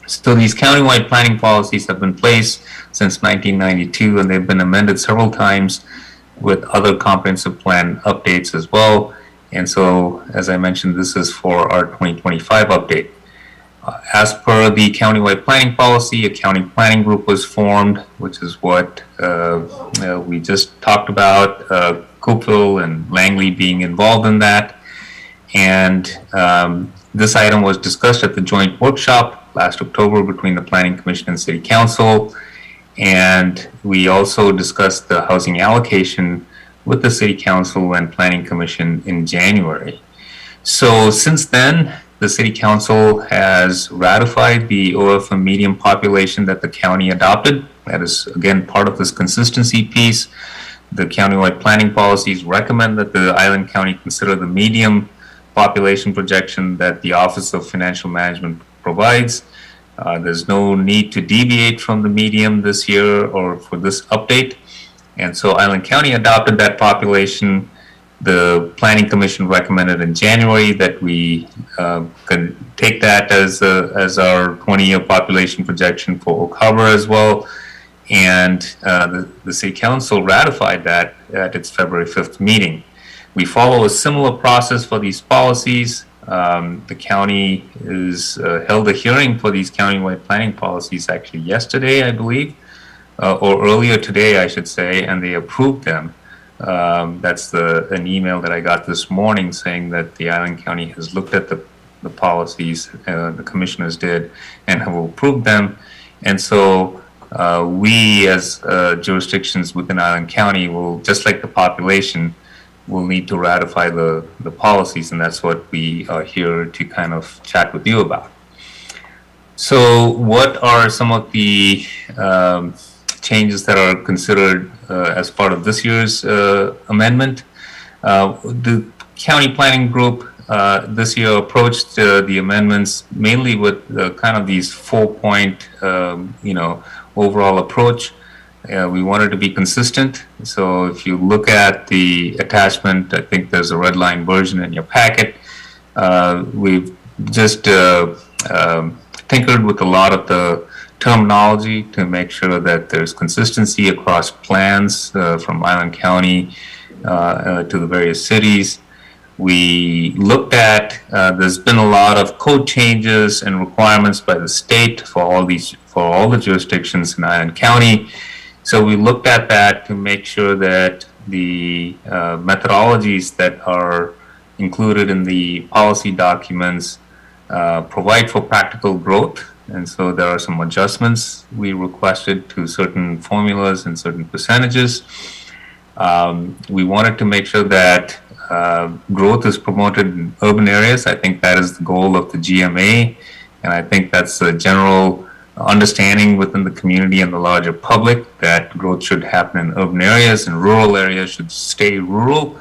So these countywide planning policies have been in place since 1992, and they've been amended several times with other comprehensive plan updates as well. And so, as I mentioned, this is for our 2025 update. As per the countywide planning policy, a county planning group was formed, which is what we just talked about, Cookville and Langley being involved in that. And this item was discussed at the joint workshop last October between the Planning Commission and City Council. And we also discussed the housing allocation with the City Council and Planning Commission in January. So since then, the City Council has ratified the OFM medium population that the county adopted. That is, again, part of this consistency piece. The countywide planning policies recommend that the Island County consider the medium population projection that the Office of Financial Management provides. There's no need to deviate from the medium this year or for this update. And so Island County adopted that population. The Planning Commission recommended in January that we can take that as our 20-year population projection for Oak Harbor as well. And the City Council ratified that at its February 5th meeting. We follow a similar process for these policies. The county is held a hearing for these countywide planning policies actually yesterday, I believe, or earlier today, I should say, and they approved them. That's an email that I got this morning saying that the Island County has looked at the policies, the commissioners did, and have approved them. And so we as jurisdictions within Island County will, just like the population, will need to ratify the policies, and that's what we are here to kind of chat with you about. So what are some of the changes that are considered as part of this year's amendment? The county planning group this year approached the amendments mainly with kind of these 4-point, overall approach. We wanted to be consistent. So if you look at the attachment, I think there's a red line version in your packet. We've just tinkered with a lot of the terminology to make sure that there's consistency across plans from Island County to the various cities. We looked at, there's been a lot of code changes and requirements by the state for all the jurisdictions in Island County. So we looked at that to make sure that the methodologies that are included in the policy documents provide for practical growth. And so there are some adjustments we requested to certain formulas and certain percentages. We wanted to make sure that growth is promoted in urban areas. I think that is the goal of the GMA. And I think that's a general understanding within the community and the larger public that growth should happen in urban areas and rural areas should stay rural.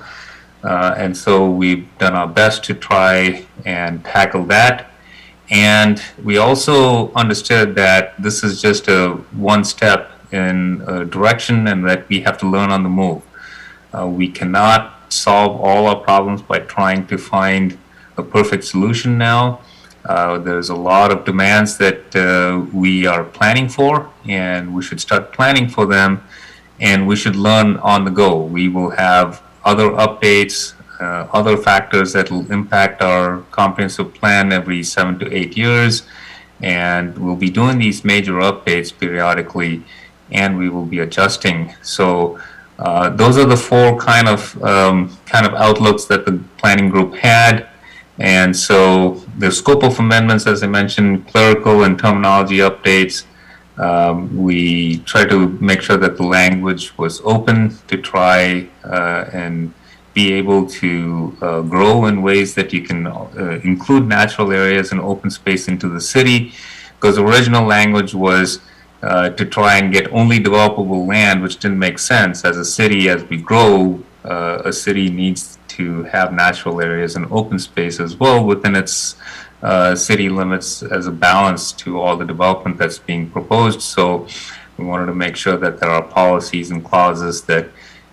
And so we've done our best to try and tackle that. And we also understood that this is just one step in a direction and that we have to learn on the move. We cannot solve all our problems by trying to find a perfect solution now. There's a lot of demands that we are planning for, and we should start planning for them, and we should learn on the go. We will have other updates, other factors that will impact our comprehensive plan every 7 to 8 years, and we'll be doing these major updates periodically, and we will be adjusting. So those are the four kind of outlooks that the planning group had. And so the scope of amendments, as I mentioned, clerical and terminology updates. We try to make sure that the language was open to try and be able to grow in ways that you can include natural areas and open space into the city, because the original language was to try and get only developable land, which didn't make sense. As a city, as we grow, a city needs to have natural areas and open space as well within its city limits as a balance to all the development that's being proposed. So we wanted to make sure that there are policies and clauses that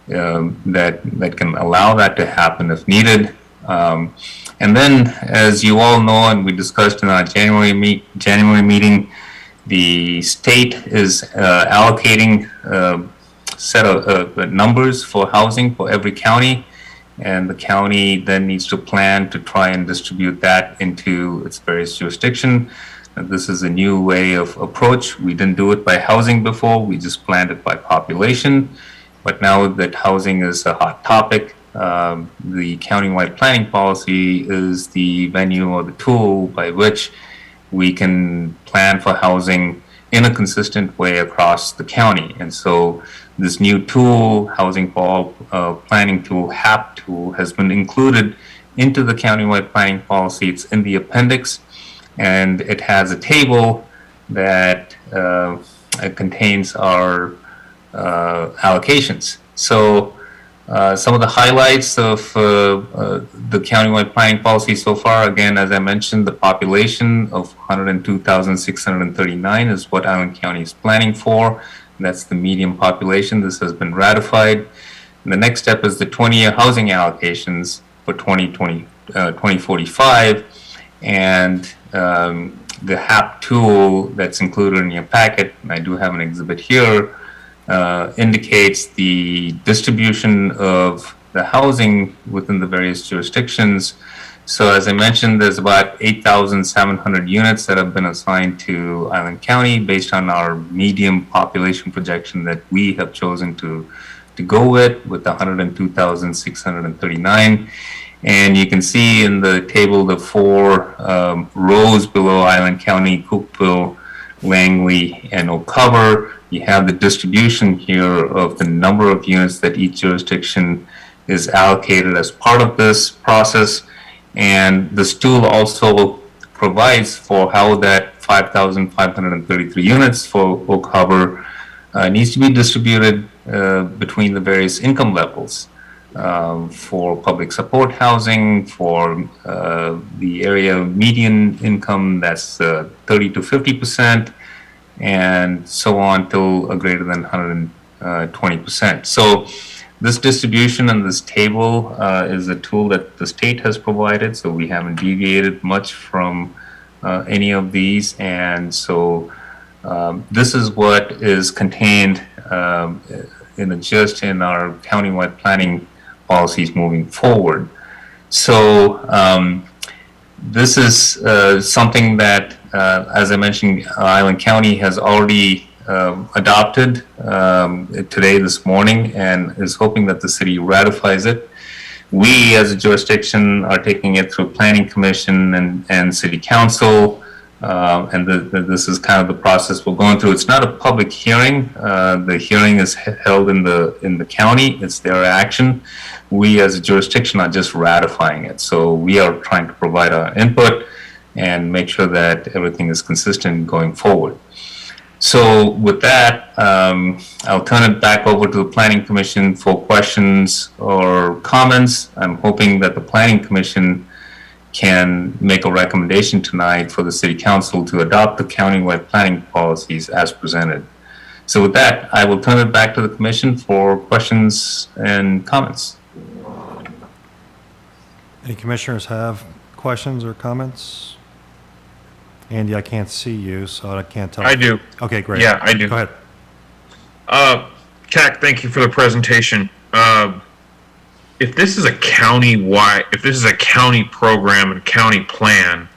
that can allow that to happen if needed. And then, as you all know, and we discussed in our January meeting, the state is allocating a set of numbers for housing for every county, and the county then needs to plan to try and distribute that into its various jurisdiction. This is a new way of approach. We didn't do it by housing before, we just planned it by population. But now that housing is a hot topic, the countywide planning policy is the venue or the tool by which we can plan for housing in a consistent way across the county. And so this new tool, Housing for All Planning Tool, HAP tool, has been included into the countywide planning policy. It's in the appendix, and it has a table that contains our allocations. So some of the highlights of the countywide planning policy so far, again, as I mentioned, the population of 102,639 is what Island County is planning for. That's the median population. This has been ratified. And the next step is the 20-year housing allocations for 2045. And the HAP tool that's included in your packet, and I do have an exhibit here, indicates the distribution of the housing within the various jurisdictions. So as I mentioned, there's about 8,700 units that have been assigned to Island County based on our median population projection that we have chosen to go with 102,639. And you can see in the table the four rows below Island County, Cookeville, Langley, and Oak Cover. You have the distribution here of the number of units that each jurisdiction is allocated as part of this process. And this tool also provides for how that 5,533 units for Oak Harbor needs to be distributed between the various income levels for public support housing, for the area median income, that's 30 to 50%, and so on till a greater than 120%. So this distribution and this table is a tool that the state has provided, so we haven't deviated much from any of these. And so this is what is contained in our countywide planning policies moving forward. So this is something that, as I mentioned, Island County has already adopted today, this morning, and is hoping that the city ratifies it. We, as a jurisdiction, are taking it through Planning Commission and City Council, and this is kind of the process we're going through. It's not a public hearing. The hearing is held in the county. It's their action. We, as a jurisdiction, are just ratifying it. So we are trying to provide our input and make sure that everything is consistent going forward. So with that, I'll turn it back over to the Planning Commission for questions or comments. I'm hoping that the Planning Commission can make a recommendation tonight for the City Council to adopt the countywide planning policies as presented. So with that, I will turn it back to the Commission for questions and comments. Any commissioners have questions or comments? Andy, I can't see you, so I can't tell. I do. Okay, great. Yeah, I do. Go ahead. CAC, thank you for the presentation. If this is a county program and county plan,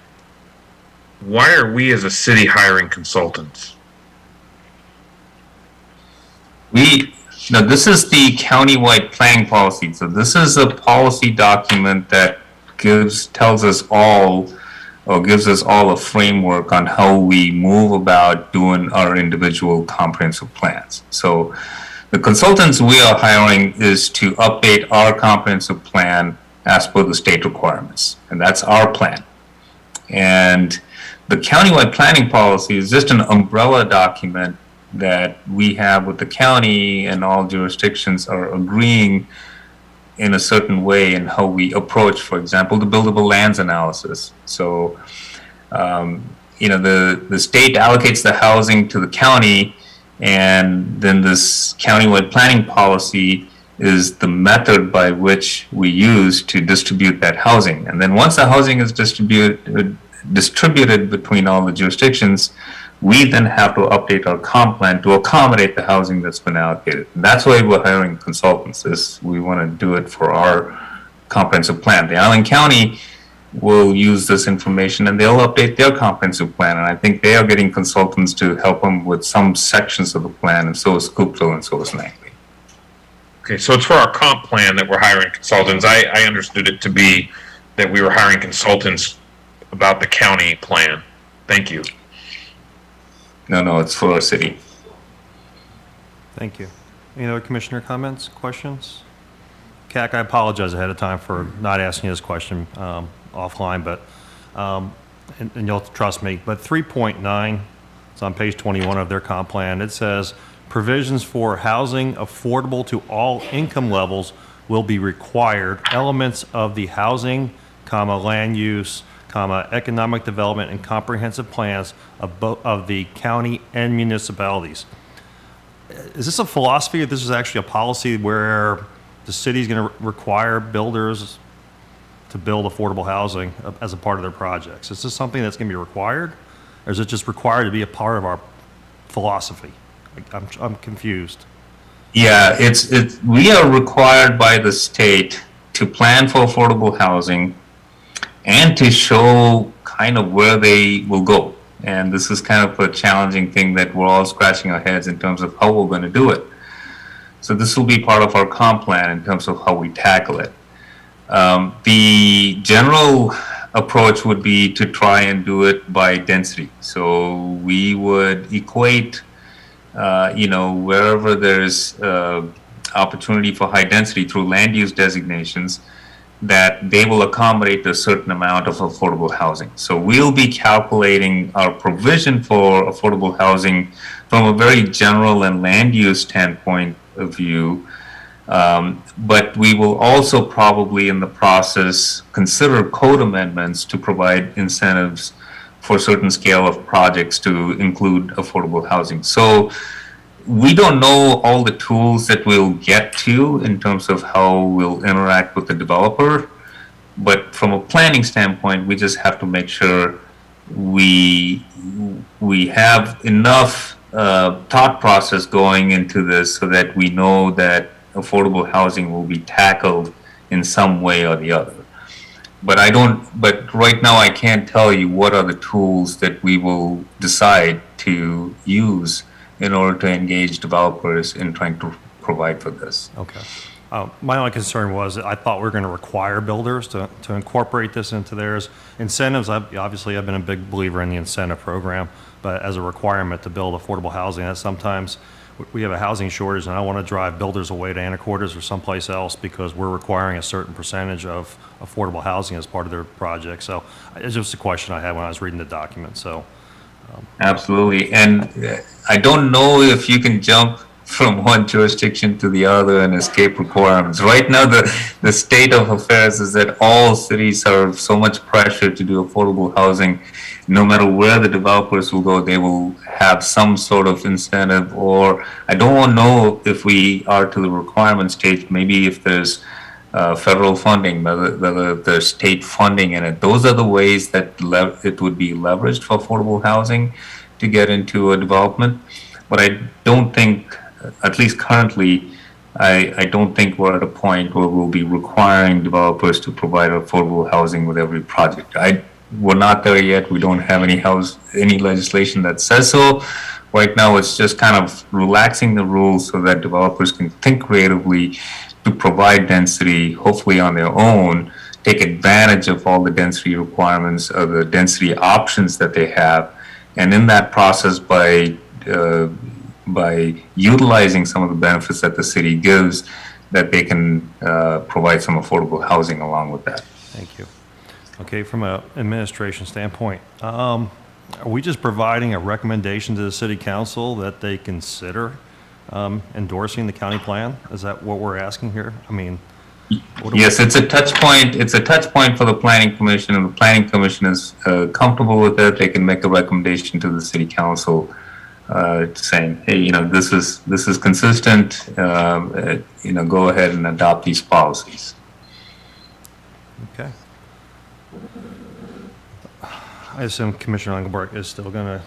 why are we as a city hiring consultants? This is the countywide planning policy. So this is a policy document that tells us all, or gives us all a framework on how we move about doing our individual comprehensive plans. So the consultants we are hiring is to update our comprehensive plan as per the state requirements, and that's our plan. And the countywide planning policy is just an umbrella document that we have with the county, and all jurisdictions are agreeing in a certain way in how we approach, for example, the buildable lands analysis. So, the state allocates the housing to the county, and then this countywide planning policy is the method by which we use to distribute that housing. And then once the housing is distributed between all the jurisdictions, we then have to update our comp plan to accommodate the housing that's been allocated. And that's why we're hiring consultants, is we want to do it for our comprehensive plan. The Island County will use this information and they'll update their comprehensive plan. And I think they are getting consultants to help them with some sections of the plan, and so is Cookeville and so is Langley. Okay, so it's for our comp plan that we're hiring consultants. I understood it to be that we were hiring consultants about the county plan. Thank you. No, it's for our city. Thank you. Any other commissioner comments, questions? CAC, I apologize ahead of time for not asking you this question offline, but, and you'll trust me, but 3.9, it's on page 21 of their comp plan. It says, provisions for housing affordable to all income levels will be required. Elements of the housing, land use, economic development and comprehensive plans of the county and municipalities. Is this a philosophy or this is actually a policy where the city's going to require builders to build affordable housing as a part of their projects? Is this something that's going to be required, or is it just required to be a part of our philosophy? I'm confused. Yeah, we are required by the state to plan for affordable housing and to show kind of where they will go. And this is kind of a challenging thing that we're all scratching our heads in terms of how we're going to do it. So this will be part of our comp plan in terms of how we tackle it. The general approach would be to try and do it by density. So we would equate, wherever there's opportunity for high density through land use designations, that they will accommodate a certain amount of affordable housing. So we'll be calculating our provision for affordable housing from a very general and land use standpoint of view. But we will also probably in the process consider code amendments to provide incentives for a certain scale of projects to include affordable housing. So we don't know all the tools that we'll get to in terms of how we'll interact with the developer, but from a planning standpoint, we just have to make sure we have enough thought process going into this so that we know that affordable housing will be tackled in some way or the other. But right now I can't tell you what are the tools that we will decide to use in order to engage developers in trying to provide for this. Okay. My only concern was that I thought we were going to require builders to incorporate this into theirs. Incentives, I've been a big believer in the incentive program, but as a requirement to build affordable housing, that sometimes we have a housing shortage and I want to drive builders away to Anacortes or someplace else because we're requiring a certain percentage of affordable housing as part of their project. So it's just a question I had when I was reading the document. So. Absolutely. And I don't know if you can jump from one jurisdiction to the other and escape requirements. Right now, the state of affairs is that all cities are so much pressure to do affordable housing. No matter where the developers will go, they will have some sort of incentive, or I don't know if we are to the requirement stage, maybe if there's federal funding, whether there's state funding in it. Those are the ways that it would be leveraged for affordable housing to get into a development. But I don't think, at least currently, I don't think we're at a point where we'll be requiring developers to provide affordable housing with every project. We're not there yet. We don't have any legislation that says so. Right now, it's just kind of relaxing the rules so that developers can think creatively to provide density, hopefully on their own, take advantage of all the density requirements or the density options that they have. And in that process, by utilizing some of the benefits that the city gives, that they can provide some affordable housing along with that. Thank you. Okay, from an administration standpoint, are we just providing a recommendation to the city council that they consider endorsing the county plan? Is that what we're asking here? I mean, yes, it's a touch point. It's a touch point for the planning commission, and the planning commission is comfortable with it. They can make a recommendation to the city council saying, hey, this is consistent. Go ahead and adopt these policies. Okay. I assume Commissioner Engelbrecht is still going to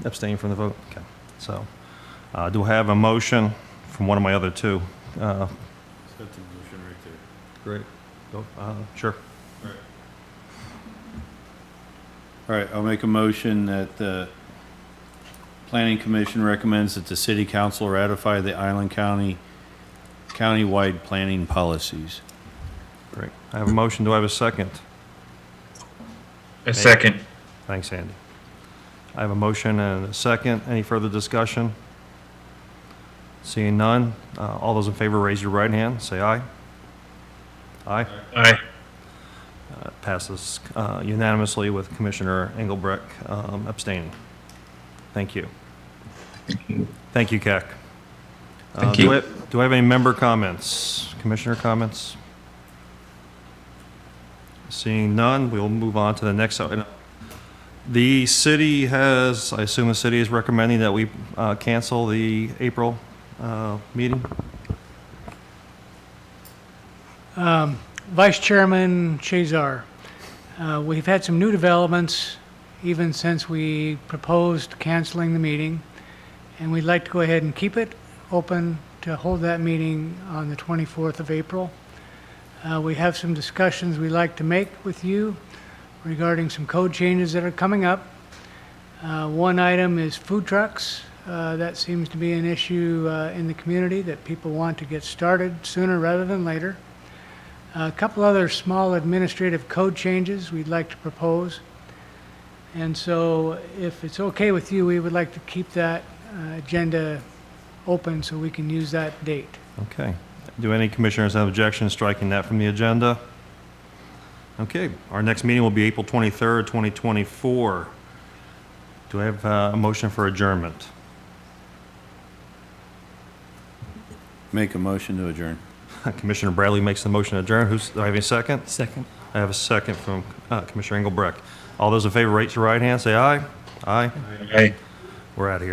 abstain from the vote? Okay. So, do I have a motion from one of my other two? That's the motion right there. Great. Go, sure. All right, I'll make a motion that the Planning Commission recommends that the City Council ratify the Island County countywide planning policies. Great. I have a motion. Do I have a second? A second. Thanks, Andy. I have a motion and a second. Any further discussion? Seeing none, all those in favor, raise your right hand, say aye. Aye. Aye. Passes unanimously with Commissioner Engelbrecht abstaining. Thank you. Thank you, Keck. Thank you. Do I have any member comments, commissioner comments? Seeing none, we'll move on to the next item. The city has, I assume the city is recommending that we cancel the April meeting? Vice Chairman Chazar, we've had some new developments even since we proposed canceling the meeting, and we'd like to go ahead and keep it open to hold that meeting on the 24th of April. We have some discussions we'd like to make with you regarding some code changes that are coming up. One item is food trucks. That seems to be an issue in the community that people want to get started sooner rather than later. A couple other small administrative code changes we'd like to propose. And so if it's okay with you, we would like to keep that agenda open so we can use that date. Okay. Do any commissioners have objections striking that from the agenda? Okay, our next meeting will be April 23rd, 2024. Do I have a motion for adjournment? Make a motion to adjourn. Commissioner Bradley makes the motion to adjourn. Do I have a second? Second. I have a second from Commissioner Engelbrecht. All those in favor, raise your right hand, say aye. Aye. Aye. We're out of here.